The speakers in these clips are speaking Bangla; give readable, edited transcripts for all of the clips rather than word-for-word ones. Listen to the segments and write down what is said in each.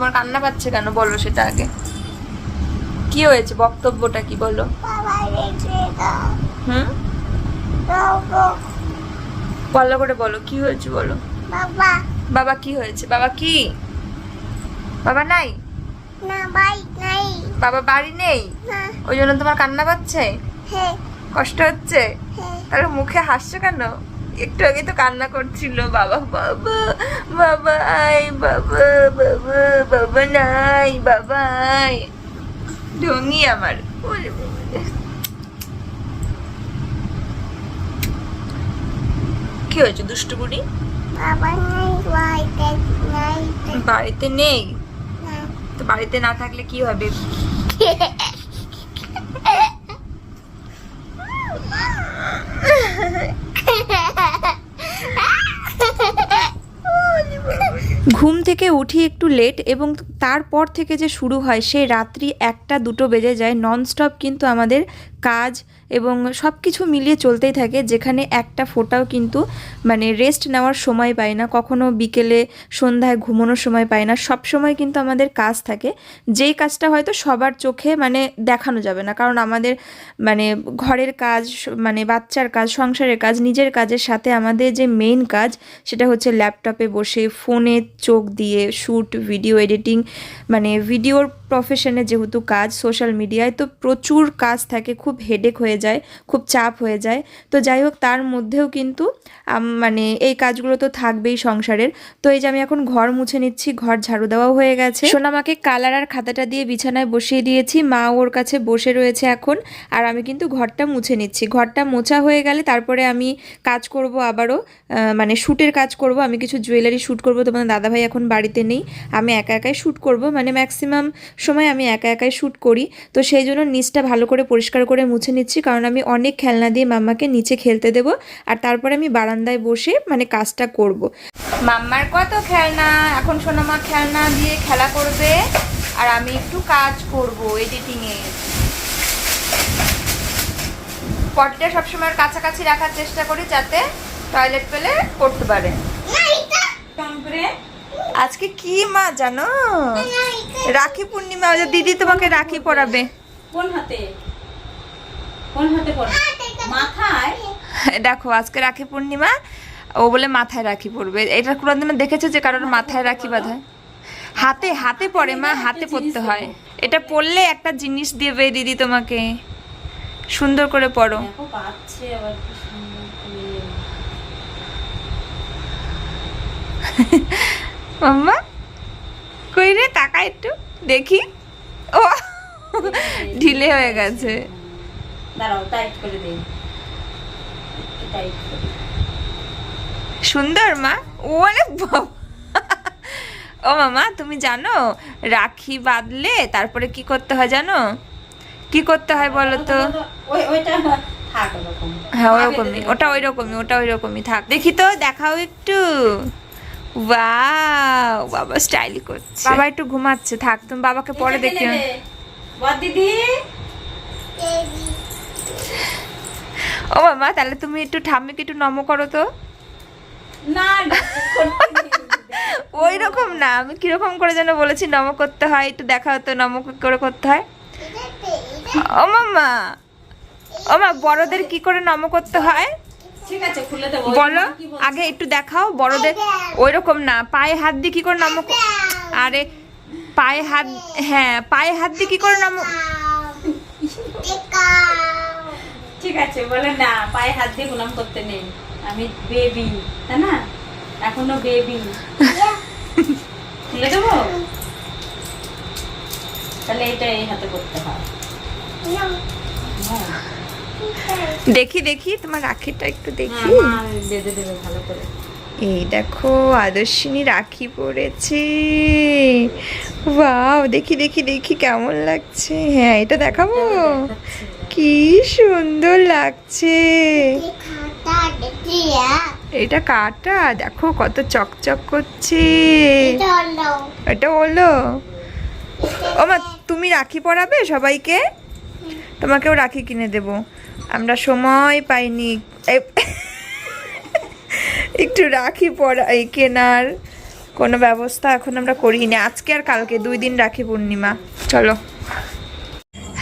তোমার কান্না পাচ্ছে কেন বলো সেটা আগে। কি হয়েছে, বক্তব্যটা কি বলো? হুম, ভালো করে বলো, কি হয়েছে বলো। বাবা কি হয়েছে? বাবা কি? বাবা নাই? বাবা বাড়ি নেই, ওই জন্য তোমার কান্না পাচ্ছে, কষ্ট হচ্ছে? তাহলে মুখে হাসছো কেন? একটু আগে তো কান্না করছিল, বাবা বাবা বাবা আই, বাবা বাবা বাবা নাই, বাবা আই। ঢঙ্গি আমার। কি হয়েছে দুষ্টু বুড়ি? বাড়িতে নেই তো, বাড়িতে না থাকলে কি হবে? ঘুম থেকে উঠি একটু লেট এবং তারপর থেকে যে শুরু হয় সেই রাত্রি 1টা 2টো বেজে যায়। ননস্টপ কিন্তু আমাদের কাজ এবং সব কিছু মিলিয়ে চলতেই থাকে, যেখানে একটা ফোঁটাও কিন্তু মানে রেস্ট নেওয়ার সময় পাই না, কখনো বিকেলে সন্ধ্যায় ঘুমানোর সময় পাই না। সব সময় কিন্তু আমাদের কাজ থাকে, যেই কাজটা হয়তো সবার চোখে মানে দেখানো যাবে না, কারণ আমাদের মানে ঘরের কাজ, মানে বাচ্চার কাজ, সংসারের কাজ, নিজের কাজের সাথে আমাদের যে মেইন কাজ সেটা হচ্ছে ল্যাপটপে বসে ফোনে চোখ দিয়ে শ্যুট, ভিডিও এডিটিং, মানে ভিডিওর প্রফেশনে যেহেতু কাজ, সোশ্যাল মিডিয়ায় তো প্রচুর কাজ থাকে, খুব হেডেক হয়ে যায়, খুব চাপ হয়ে যায়। তো যাই হোক, তার মধ্যেও কিন্তু মানে এই কাজগুলো তো থাকবেই সংসারের। তো এই যে আমি এখন ঘর মুছে নিচ্ছি, ঘর ঝাড়ু দেওয়াও হয়ে গেছে। সোনামাকে কালার আর খাতাটা দিয়ে বিছানায় বসিয়ে দিয়েছি, মা ওর কাছে বসে রয়েছে এখন, আর আমি কিন্তু ঘরটা মুছে নিচ্ছি। ঘরটা মোছা হয়ে গেলে তারপরে আমি কাজ করব আবারও, মানে শ্যুটের কাজ করব। আমি কিছু জুয়েলারি শ্যুট করব, তোমাদের দাদাভাই এখন বাড়িতে নেই, আমি একা একাই শ্যুট করব, মানে ম্যাক্সিমাম সময় আমি একা একাই শ্যুট করি। তো সেই জন্য নিচটা ভালো করে পরিষ্কার করে মুছে নিচ্ছি, কারণ আমি অনেক খেলনা দিয়ে মাম্মাকে নিচে খেলতে দেব, আর তারপরে আমি বারান্দায় বসে মানে কাজটা করব। মাম্মার কত খেলনা, এখন সোনামা খেলনা দিয়ে খেলা করবে আর আমি একটু কাজ করব এডিটিংয়ে। পটটা সবসময় কাছাকাছি রাখার চেষ্টা করি যাতে টয়লেট পেলে করতে পারে। আজকে কি মা জানো, রাখি পূর্ণিমা, দিদি তোমাকে রাখি পরাবে। কোন হাতে? কোন হাতে পরাবে? মাথায়? দেখো আজকে রাখি পূর্ণিমা, ও বলে মাথায় রাখি পরবে। এটা কোনোদিন দেখেছো যে কারোর মাথায় রাখি বাঁধায়? হাতে, হাতে পরে মা, হাতে পরতে হয়। এটা পরলে একটা জিনিস দেবে দিদি তোমাকে, সুন্দর করে পরো। দেখো পাচ্ছে আবার কি সুন্দর করে। মাম্মা কই রে, তাকা একটু দেখি। ও ঢিলে হয়ে গেছে। দাঁড়াও টাইট করে দেই, টাইট করে। সুন্দর মা। ওরে বাবা, ও মামা তুমি জানো রাখি বাঁধলে তারপরে কি করতে হয় জানো? কি করতে হয় বলো তো? ওইটা থাক ওরকম। হ্যাঁ ওরকমই, ওটা ওইরকমই, ওটা ওইরকমই থাক। দেখি তো, দেখাও একটু। ওয়াও, বাবা স্টাইল করছে। বাবা একটু ঘুমাচ্ছে, থাক তুমি বাবাকে পরে দেখিও। বড় দিদি, ও মামা তাহলে তুমি একটু ঠাম্মিকে একটু নম করো তো। না ওই রকম না, আমি কিরকম করে যেন বলেছি নম করতে হয়, একটু দেখাও তো নম কি করে করতে হয়। ও মামা, ও মা বড়দের কি করে নম করতে হয় ঠিক আছে খুলে দেব বলো, আগে একটু দেখাও বড়দের। ওই রকম না, পায়ে হাত দিয়ে কি করে নম, আরে পায়ে হাত, হ্যাঁ পায়ে হাত দিয়ে কি করে নম। ঠিক আছে বলে না, পায়ে হাত দিয়ে প্রণাম করতে নেই, আমি বেবি, তাই না? এখনো বেবি। খুলে দেবো তাহলে এটা এই হাতে করতে হয়। দেখি দেখি তোমার রাখিটা একটু দেখি। মা বেঁধে দেবে ভালো করে। এই দেখো আদর্শিনী রাখি পরেছে, ওয়াও, দেখি দেখি দেখি কেমন লাগছে। হ্যাঁ এটা দেখাবো, কি সুন্দর লাগছে। এটা কাটা, দেখো কত চকচক করছে। এটা হলো, ও মা তুমি রাখি পরাবে সবাইকে? তোমাকেও রাখি কিনে দেব, আমরা সময় পাইনি একটু রাখি পরা এই কেনার। কোনো ব্যবস্থা এখন আমরা করিনি, আজকে আর কালকে 2 দিন রাখি পূর্ণিমা। চলো।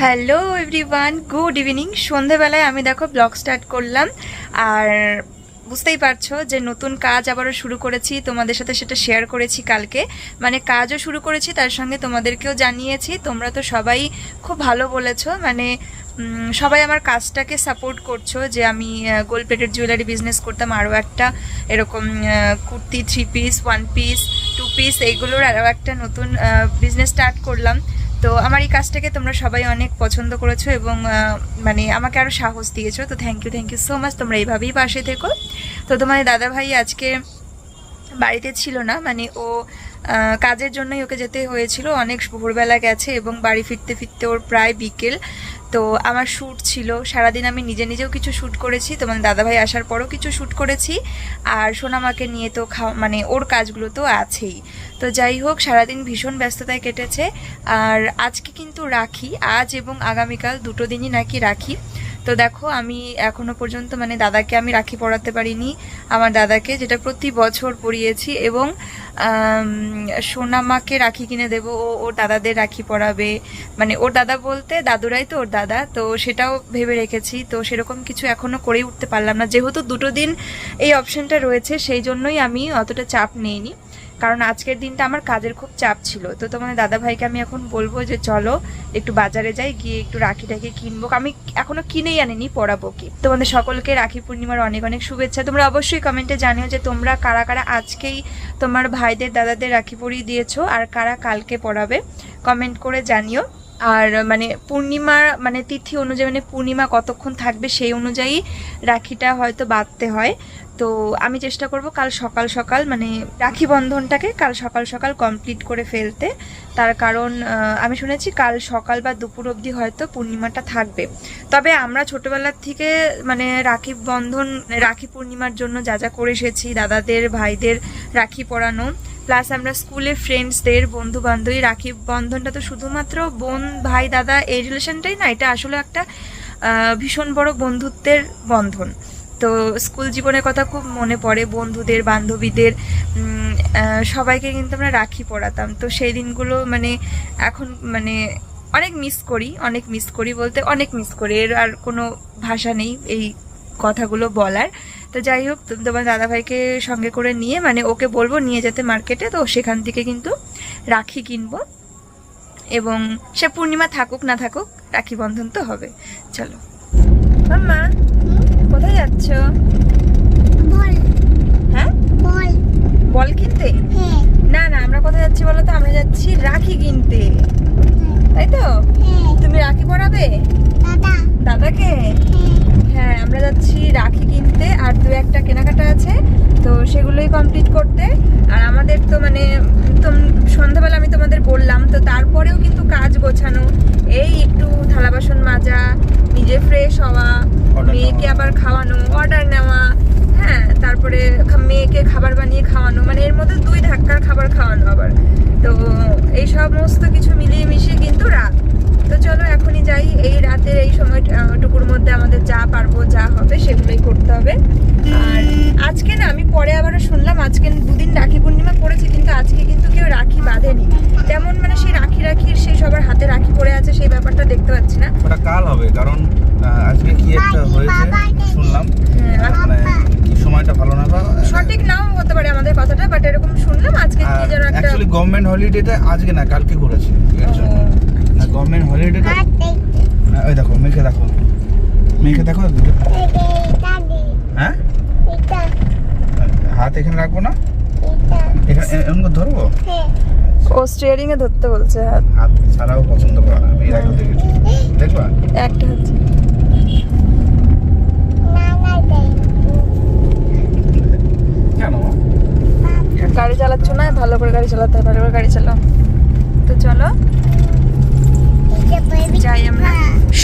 Hello everyone, good evening. সন্ধেবেলায় আমি দেখো ব্লগ স্টার্ট করলাম, আর বুঝতেই পারছো যে নতুন কাজ আবারও শুরু করেছি, তোমাদের সাথে সেটা শেয়ার করেছি কালকে। মানে কাজও শুরু করেছি, তার সঙ্গে তোমাদেরকেও জানিয়েছি। তোমরা তো সবাই খুব ভালো বলেছো, মানে সবাই আমার কাজটাকে সাপোর্ট করছো যে আমি গোল্ড প্লেটেড জুয়েলারি বিজনেস করতাম, আরও একটা এরকম কুর্তি 3 পিস 1 পিস 2 পিস এইগুলোর আরও একটা নতুন বিজনেস স্টার্ট করলাম। তো আমার এই কাজটাকে তোমরা সবাই অনেক পছন্দ করেছো এবং মানে আমাকে আরও সাহস দিয়েছো। তো থ্যাংক ইউ সো মাচ, তোমরা এইভাবেই পাশে থেকো। তো তোমাদের দাদাভাই আজকে বাড়িতে ছিল না, মানে ও কাজের জন্যই ওকে যেতে হয়েছিল, অনেক ভোরবেলা গেছে এবং বাড়ি ফিরতে ফিরতে ওর প্রায় বিকেল। তো আমার শ্যুট ছিল সারাদিন, আমি নিজেও কিছু শ্যুট করেছি, তোমার দাদাভাই আসার পরও কিছু শ্যুট করেছি, আর সোনামাকে নিয়ে তো মানে ওর কাজগুলো তো আছেই। তো যাই হোক, সারাদিন ভীষণ ব্যস্ততায় কেটেছে। আর আজকে কিন্তু রাখি, আজ এবং আগামীকাল 2 দিনই নাকি রাখি। তো দেখো আমি এখনো পর্যন্ত মানে দাদাকে আমি রাখি পরাতে পারিনি, আমার দাদাকে যেটা প্রতি বছর পরিয়েছি, এবং সোনামাকে রাখি কিনে দেবো, ও ওর দাদাদের রাখি পরাবে, মানে ওর দাদা বলতে দাদুরাই তো ওর দাদা, তো সেটাও ভেবে রেখেছি। তো সেরকম কিছু এখনো করেই উঠতে পারলাম না, যেহেতু 2 দিন এই অপশনটা রয়েছে, সেই জন্যই আমি অতটা চাপ নিইনি, কারণ আজকের দিনটা আমার কাজের খুব চাপ ছিল। তো তোমাদের দাদা ভাইকে আমি এখন বলবো যে চলো একটু বাজারে যাই, গিয়ে একটু রাখি টাকি কিনবো, আমি এখনো কিনেই আনিনি, পরাবো কি। তোমাদের সকলকে রাখি পূর্ণিমার অনেক অনেক শুভেচ্ছা। তোমরা অবশ্যই কমেন্টে জানিও যে তোমরা কারা কারা আজকেই তোমার ভাইদের দাদাদের রাখি পরিয়ে দিয়েছো, আর কারা কালকে পরাবে, কমেন্ট করে জানিও। আর মানে পূর্ণিমার মানে তিথি অনুযায়ী, মানে পূর্ণিমা কতক্ষণ থাকবে সেই অনুযায়ী রাখিটা হয়তো বাঁধতে হয়। তো আমি চেষ্টা করব কাল সকাল সকাল, মানে রাখি বন্ধনটাকে কাল সকাল সকাল কমপ্লিট করে ফেলতে। তার কারণ আমি শুনেছি কাল সকাল বা দুপুর অবধি হয়তো পূর্ণিমাটা থাকবে। তবে আমরা ছোটোবেলার থেকে মানে রাখি বন্ধন, রাখি পূর্ণিমার জন্য যা যা করে এসেছি, দাদাদের ভাইদের রাখি পরানো, প্লাস আমরা স্কুলে ফ্রেন্ডসদের বন্ধু বান্ধবী, রাখি বন্ধনটা তো শুধুমাত্র বোন ভাই দাদা এই রিলেশনটাই না, এটা আসলে একটা ভীষণ বড় বন্ধুত্বের বন্ধন। তো স্কুল জীবনের কথা খুব মনে পড়ে, বন্ধুদের বান্ধবীদের সবাইকে কিন্তু আমরা রাখি পরাতাম। তো সেই দিনগুলো মানে এখন মানে অনেক মিস করি বলতে অনেক মিস করি, এর আর কোনো ভাষা নেই এই কথাগুলো বলার। তো যাই হোক, তোমার দাদাভাইকে সঙ্গে করে নিয়ে, মানে ওকে বলবো নিয়ে যেতে মার্কেটে, তো সেখান থেকে কিন্তু রাখি কিনবো, এবং সে পূর্ণিমা থাকুক না থাকুক রাখি বন্ধন তো হবে। চলো মাম্মা, কোথায় যাচ্ছ? হ্যাঁ, বল কিনতে? না না, আমরা কোথায় যাচ্ছি বলো তো? আমরা যাচ্ছি রাখি কিনতে, তাই তো? তুমি রাখি পরাবে দাদাকে? হ্যাঁ, আমরা যাচ্ছি রাখি কিনতে, আর 2-1টা কেনাকাটা আছে, তো সেগুলোই কমপ্লিট করতে। আর আমাদের তো মানে সন্ধ্যাবেলা আমি তোমাদের বললাম, তো তারপরেও কিন্তু কাজ গোছানো, এই একটু থালা বাসন মাজা, নিজে ফ্রেশ হওয়া, মেয়েকে আবার খাওয়ানো, অর্ডার নেওয়া, হ্যাঁ, তারপরে মেয়েকে খাবার বানিয়ে খাওয়ানো, মানে এর মধ্যে 2 ধাক্কার খাবার খাওয়ানো আবার। তো এই সমস্ত কিছু মিলিয়ে মিশিয়ে কিন্তু রাত। তো চলো এখনই যাই, এই রাতের এই সময়টুকুর মধ্যে আমাদের যা পারবো যা হবে সেগুলোই করতে হবে। আর আজকে না, আমি পরে আবারও শুনলাম আজকে 2 দিন রাখি পূর্ণিমা পড়েছে, কিন্তু আজকে কিন্তু কেউ রাখি বাঁধেনি তেমন, মানে সেই রাখির সেই সবার হাতে রাখি পড়ে আছে সেই ব্যাপারটা দেখতে পাচ্ছি না। ওটা কাল হবে, কারণ আজকে কি একটা হয়েছে শুনলাম, মানে কি সময়টা ভালো না, বা সঠিক নাও হতে পারে আমাদের কথাটা, বাট এরকম শুনলাম আজকে কি যেন একটা অ্যাকচুয়ালি গভর্নমেন্ট হলিডেটা আজকে না কালকে করেছে, এর জন্য না গভর্নমেন্ট হলিডেটা। ওই দেখো মেয়েকে দেখো দুটো, হ্যাঁ হাত এখানে রাখবো না, এখানে এমন করে ধরবো, ও স্টিয়ারিং এ ধরতে বলছে, হাত ছাড়াও পছন্দ করে না, আমি এর আগে দেখেছি, দেখবা একটা হচ্ছে কেন গাড়ি চালাচ্ছ না, ভালো করে গাড়ি চালাতে হয়, ভালো করে গাড়ি চালাও। তো চলো যাই আমরা।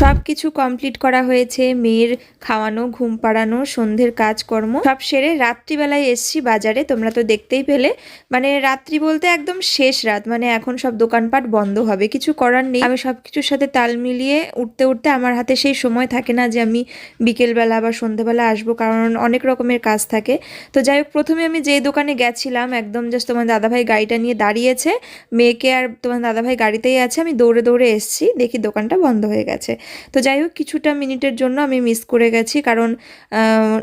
সব কিছু কমপ্লিট করা হয়েছে, মেয়ের খাওয়ানো, ঘুম পাড়ানো, সন্ধ্যের কাজকর্ম সব সেরে রাত্রিবেলায় এসছি বাজারে। তোমরা তো দেখতেই পেলে, মানে রাত্রি বলতে একদম শেষ রাত, মানে এখন সব দোকানপাট বন্ধ হবে, কিছু করার নেই। আমি সব কিছুর সাথে তাল মিলিয়ে উঠতে উঠতে আমার হাতে সেই সময় থাকে না যে আমি বিকেলবেলা বা সন্ধ্যেবেলা আসবো, কারণ অনেক রকমের কাজ থাকে। তো যাই হোক, প্রথমে আমি যেই দোকানে গেছিলাম একদম জাস্ট তোমার দাদাভাই গাড়িটা নিয়ে দাঁড়িয়েছে, মেয়েকে আর তোমার দাদাভাই গাড়িতেই আছে, আমি দৌড়ে দৌড়ে এসেছি, দেখি দোকানটা বন্ধ হয়ে গেছে। তো যাই হোক, কিছুটা মিনিটের জন্য আমি মিস করে গেছি, কারণ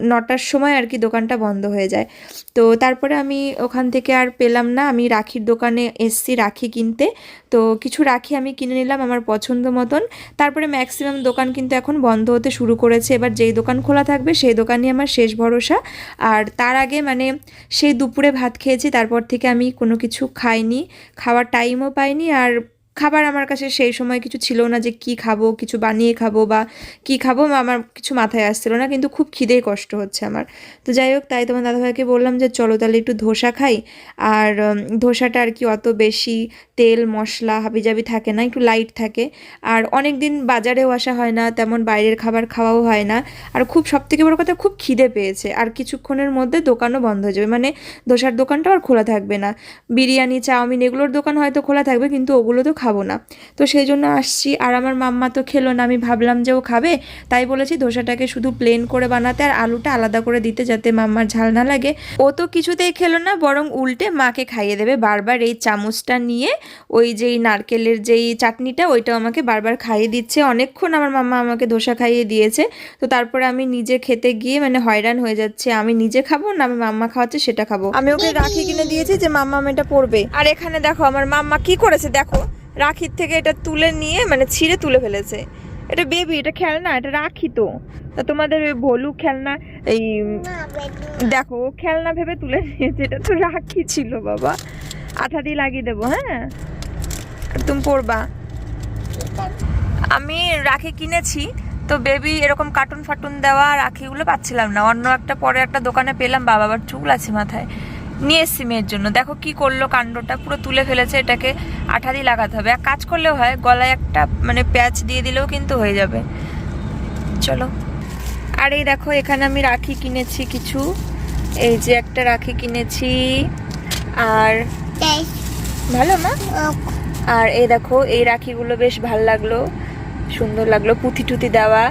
9টার সময় আর কি দোকানটা বন্ধ হয়ে যায়। তো তারপরে আমি ওখান থেকে আর পেলাম না, আমি রাখির দোকানে এসছি রাখি কিনতে। তো কিছু রাখি আমি কিনে নিলাম আমার পছন্দ মতন। তারপরে ম্যাক্সিমাম দোকান কিন্তু এখন বন্ধ হতে শুরু করেছে, এবার যেই দোকান খোলা থাকবে সেই দোকানই আমার শেষ ভরসা। আর তার আগে মানে সেই দুপুরে ভাত খেয়েছি, তারপর থেকে আমি কোনো কিছু খাইনি, খাওয়ার টাইমও পাইনি। আর খাবার আমার কাছে সেই সময় কিছু ছিল না যে কি খাবো, কিছু বানিয়ে খাবো বা কি খাবো, আমার কিছু মাথায় আসছিল না, কিন্তু খুব খিদেই কষ্ট হচ্ছে আমার। তো যাই হোক, তাই তোমার দাদাভাইকে বললাম যে চলো তাহলে একটু ধোসা খাই। আর ধোসাটা আর কি অত বেশি তেল মশলা হাবিজাবি থাকে না, একটু লাইট থাকে। আর অনেক দিন বাজারেও আসা হয় না, তেমন বাইরের খাবার খাওয়াও হয় না। আর খুব সবথেকে বড় কথা, খুব খিদে পেয়েছে। আর কিছুক্ষণের মধ্যে দোকানও বন্ধ হয়ে যাবে, মানে ধোসার দোকানটাও আর খোলা থাকবে না। বিরিয়ানি চাউমিন এগুলোর দোকান হয়তো খোলা থাকবে, কিন্তু ওগুলো তো খাবো না। তো সেই জন্য আসছি। আর আমার মাম্মা তো খেলো না, আমি ভাবলাম যে ও খাবে, তাই বলেছি ধোসাটাকে শুধু প্লেন করে বানাতে আর আলুটা আলাদা করে দিতে, যাতে মাম্মার ঝাল না লাগে। ও তো কিছুতেই খেলো না, বরং উল্টে মাকে খাইয়ে দেবে। বারবার এই চামচটা নিয়ে ওই যেই নারকেলের যেই চাটনিটা, ওইটাও আমাকে বারবার খাইয়ে দিচ্ছে। অনেকক্ষণ আমার মাম্মা আমাকে ধোসা খাইয়ে দিয়েছে। তো তারপরে আমি নিজে খেতে গিয়ে মানে হয়রান হয়ে যাচ্ছে, আমি নিজে খাবো না আমি মাম্মা খাওয়াচ্ছে সেটা খাবো। আমি ওকে রাখি কিনে দিয়েছি যে মাম্মা এটা পরবে। আর এখানে দেখো আমার মাম্মা কি করেছে, দেখো রাখির থেকে এটা তুলে নিয়ে মানে ছিঁড়ে তুলে ফেলেছে। এটা বেবি, এটা খেলনা, এটা রাখি তো। তা তোমাদের ওই ভলু খেলনা, এই দেখো খেলনা ভেবে তুলে নিয়েছে, এটা তো রাখি ছিল বাবা। আঠা দিয়ে লাগিয়ে দেবো, হ্যাঁ তুমি পরবা। আমি রাখি কিনেছি, তো বেবি এরকম কার্টুন ফাটুন দেওয়া রাখিগুলো পাচ্ছিলাম না। অন্য একটা পরে একটা দোকানে পেলাম, বাবা আবার চুল আছে মাথায়, নিয়ে এসছি মেয়ের জন্য। দেখো কি করলো কাণ্ডটা, পুরো তুলে ফেলেছে। এটাকে আঠা দিয়ে লাগাতে হবে, এক কাজ করলেও হয়, গলায় একটা মানে প্যাচ দিয়ে দিলেও কিন্তু হয়ে যাবে। চলো। আর এই দেখো এখানে আমি রাখি কিনেছি কিছু, এই যে একটা রাখি কিনেছি। আর ভালো মা। আর এই দেখো এই রাখিগুলো বেশ ভালো লাগলো, সুন্দর লাগলো, পুঁথি টুথি দেওয়া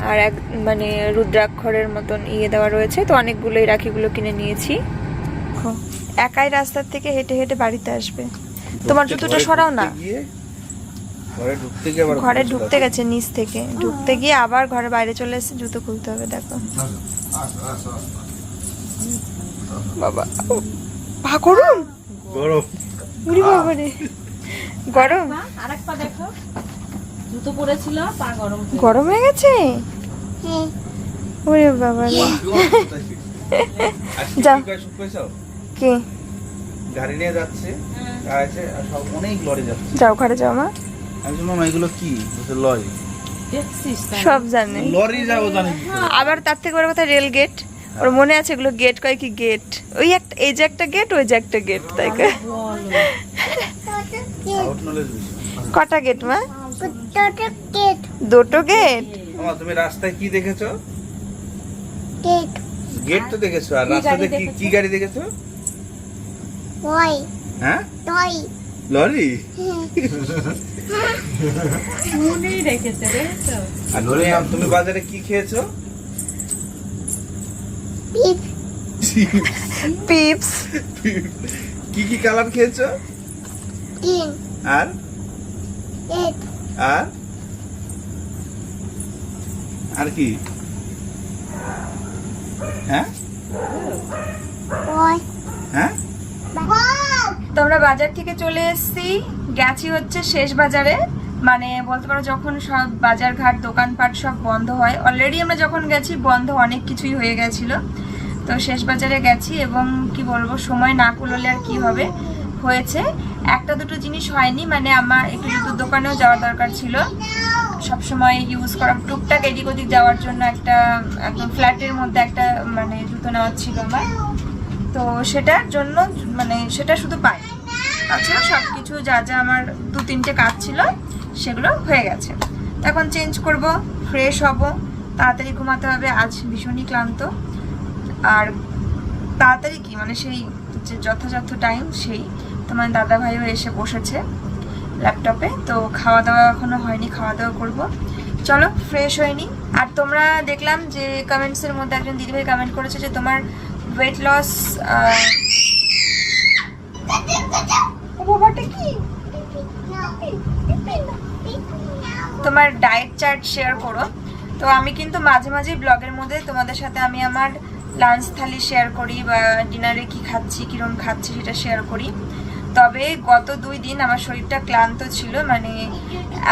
আর এক মানে রুদ্রাক্ষরের মতন ইয়ে দেওয়া রয়েছে। তো অনেকগুলো এই রাখিগুলো কিনে নিয়েছি। একাই রাস্তার থেকে হেঁটে হেঁটে বাড়িতে আসবে। তোমার জুতোটা সরাও না, ঘরে ঢুকতে গেছে নিচ থেকে, ঢুকতে গিয়ে আবার ঘরে বাইরে চলে এসে জুতো খুলতে হবে। দেখো বাবা, পা গরম গরম, উরি বাবা রে গরম। আরেকটা দেখো, জুতো পরেছিল পা গরম গরম হয়ে গেছে। ওরে বাবা রে, যাও কি গাড়ি নিয়ে যাচ্ছে, আছে আর সব অনেক লরি যাচ্ছে। যাও ঘরে যাও মা। আমি শুনলাম এগুলো কি লরি, সব জানে লরি যাবো জানি। আবার তার থেকে বড় কথা রেল গেট, ওর মনে আছে এগুলো গেট কয় কি গেট, ওই একটা এই যে একটা গেট, ওই যে একটা গেট, তাই কটা গেট মা? দুটো গেট। তুমি রাস্তায় কি দেখেছো? গেট তো দেখেছো, আর রাস্তাতে কি গাড়ি দেখেছো? হ্যাঁ লরি। আর তুমি বাজারে কি খেয়েছো? পিপস। কি কি কালার খেয়েছো? আর আর আর কি? হ্যাঁ হ্যাঁ, তোমরা বাজার থেকে চলে এসেছি, গেছি হচ্ছে শেষ বাজারে। মানে বলতে পারো যখন সব বাজার ঘাট দোকানপাট সব বন্ধ হয়, অলরেডি আমরা যখন গেছি বন্ধ অনেক কিছুই হয়ে গেছিলো। তো শেষ বাজারে গেছি এবং কি বলবো, সময় না কুলোলে আর কি হবে, হয়েছে একটা দুটো জিনিস হয়নি। মানে আমার একটু জুতোর দোকানেও যাওয়ার দরকার ছিল, সবসময় ইউজ করা টুকটাক এদিক ওদিক যাওয়ার জন্য একটা একদম ফ্ল্যাটের মধ্যে একটা মানে জুতো নেওয়ার ছিল আমার। তো সেটার জন্য মানে সেটা শুধু পাই, তাছাড়া সব কিছু যা যা আমার 2-3টে কাজ ছিল সেগুলো হয়ে গেছে। এখন চেঞ্জ করব, ফ্রেশ হব, তাড়াতাড়ি ঘুমাতে হবে, আজ ভীষণই ক্লান্ত। আর তাড়াতাড়ি কি মানে সেই যে যথাযথ টাইম সেই তোমার দাদাভাইও এসে বসেছে ল্যাপটপে, তো খাওয়া দাওয়া এখনো হয়নি, খাওয়া দাওয়া করব। চলো ফ্রেশ হয়নি। আর তোমরা দেখলাম যে কমেন্টসের মধ্যে একজন দিদিভাই কমেন্ট করেছে যে তোমার ওয়েট লস তোমার ডায়েট চার্ট শেয়ার করো। তো আমি কিন্তু মাঝে মাঝে ব্লগের মধ্যে তোমাদের সাথে আমি আমার লাঞ্চ থালি শেয়ার করি বা ডিনারে কি খাচ্ছি কিরম খাচ্ছি সেটা শেয়ার করি। তবে গত 2 দিন আমার শরীরটা ক্লান্ত ছিল, মানে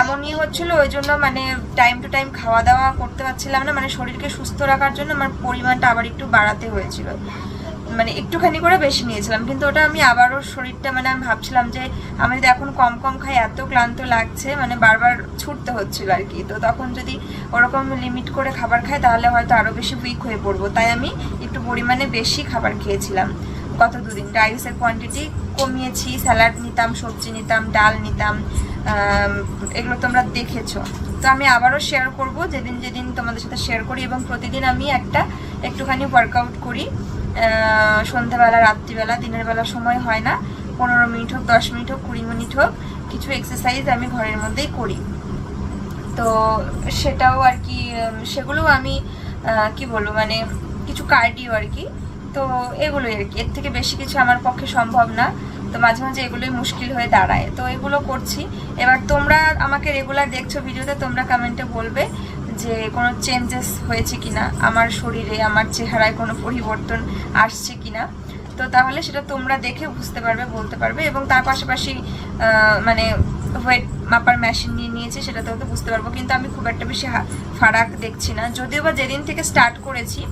এমনই হচ্ছিল, ওই জন্য মানে টাইম টু টাইম খাওয়া দাওয়া করতে পারছিলাম না। মানে শরীরকে সুস্থ রাখার জন্য আমার পরিমাণটা আবার একটু বাড়াতে হয়েছিল, মানে একটুখানি করে বেশি নিয়েছিলাম, কিন্তু ওটা আমি আবারও শরীরটা মানে আমি ভাবছিলাম যে আমি যদি এখন কম কম খাই এত ক্লান্ত লাগছে, মানে বারবার ছুটতে হচ্ছিল আর কি। তো তখন যদি ওরকম লিমিট করে খাবার খাই তাহলে হয়তো আরও বেশি উইক হয়ে পড়বো, তাই আমি একটু পরিমাণে বেশি খাবার খেয়েছিলাম গত 2 দিন। রাইসের কোয়ান্টিটি কমিয়েছি, স্যালাড নিতাম, সবজি নিতাম, ডাল নিতাম, এগুলো তোমরা দেখেছো। তো আমি আবারও শেয়ার করব যেদিন যেদিন তোমাদের সাথে শেয়ার করি, এবং প্রতিদিন আমি একটুখানি ওয়ার্কআউট করি, সন্ধ্যাবেলা, রাত্রিবেলা, দিনের বেলা সময় হয় না, 15 মিনিট হোক, 10 মিনিট হোক, 20 মিনিট হোক, কিছু এক্সারসাইজ আমি ঘরের মধ্যেই করি। তো সেটাও আর কি, সেগুলোও আমি কি বলবো মানে কিছু কার্ডিও আর কি। তো এগুলোই আর কি, এর থেকে বেশি কিছু আমার পক্ষে সম্ভব না। তো মাঝে মাঝে এগুলোই মুশকিল হয়ে দাঁড়ায়, তো এগুলো করছি। এবার তোমরা আমাকে রেগুলার দেখছো ভিডিওতে, তোমরা কমেন্টে বলবে যে কোনো চেঞ্জেস হয়েছে কিনা আমার শরীরে, আমার চেহারায় কোনো পরিবর্তন আসছে কিনা। তো তাহলে সেটা তোমরা দেখে বুঝতে পারবে, বলতে পারবে। এবং তার পাশাপাশি মানে ওয়েট মাপার মেশিন নিয়ে নিয়েছি, সেটাতেও তো বুঝতে পারবো। কিন্তু আমি খুব একটা বেশি ফারাক দেখছি না, যদিও বা যেদিন থেকে স্টার্ট করেছি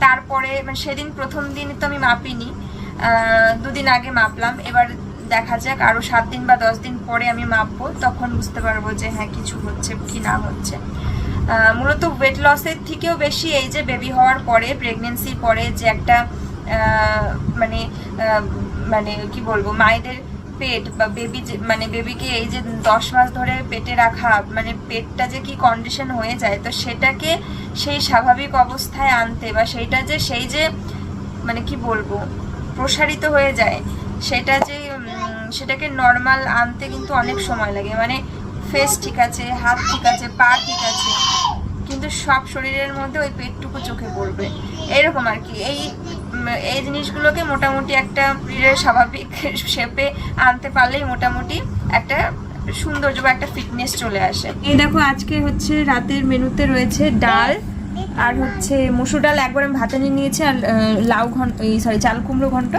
তারপরে মানে সেদিন প্রথম দিন তো আমি মাপিনি, 2 দিন আগে মাপলাম। এবার দেখা যাক আরও 7 দিন বা 10 দিন পরে আমি মাপবো, তখন বুঝতে পারবো যে হ্যাঁ কিছু হচ্ছে কি না হচ্ছে। মূলত ওয়েট লসের থেকেও বেশি এই যে বেবি হওয়ার পরে, প্রেগনেন্সির পরে যে একটা মানে মানে কি বলবো, মায়েদের পেট বা বেবি মানে বেবিকে এই যে 10 মাস ধরে পেটে রাখা, মানে পেটটা যে কি কন্ডিশন হয়ে যায়, তো সেটাকে সেই স্বাভাবিক অবস্থায় আনতে বা সেইটা যে সেই যে মানে কি বলবো প্রসারিত হয়ে যায়, সেটা যে সেটাকে নর্মাল আনতে কিন্তু অনেক সময় লাগে। মানে ফেস ঠিক আছে, হাত ঠিক আছে, পা ঠিক আছে, কিন্তু সব শরীরের মধ্যে ওই পেটটুকু চোখে পড়বে, এরকম আর কি। এই জিনিসগুলোকে মোটামুটি একটা স্বাভাবিক শেপে আনতে পারলেই মোটামুটি একটা সৌন্দর্য বা একটা ফিটনেস চলে আসে। এই দেখো আজকে হচ্ছে রাতের মেনুতে রয়েছে ডাল আর হচ্ছে মসুর ডাল একবার আমি ভাতে নিয়ে নিয়েছি, আর লাউ ঘন্ট চাল কুমড়ো ঘন্ট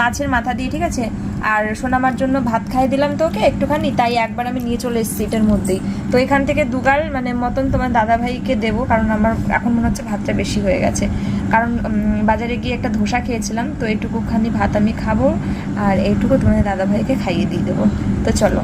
মাছের মাথা দিয়ে, ঠিক আছে। আর সোনামার জন্য ভাত খাই দিলাম তো ওকে একটুখানি, তাই একবার আমি নিয়ে চলে এসেছি এটার মধ্যেই। তো এখান থেকে 2 গাল মানে মতন তোমার দাদাভাইকে দেবো, কারণ আমার এখন মনে হচ্ছে ভাতটা বেশি হয়ে গেছে, কারণ বাজারে গিয়ে একটা ধোসা খেয়েছিলাম। তো এইটুকুখানি ভাত আমি খাবো, আর এইটুকু তোমাদের দাদাভাইকে খাইয়ে দিয়ে দেবো। তো চলো।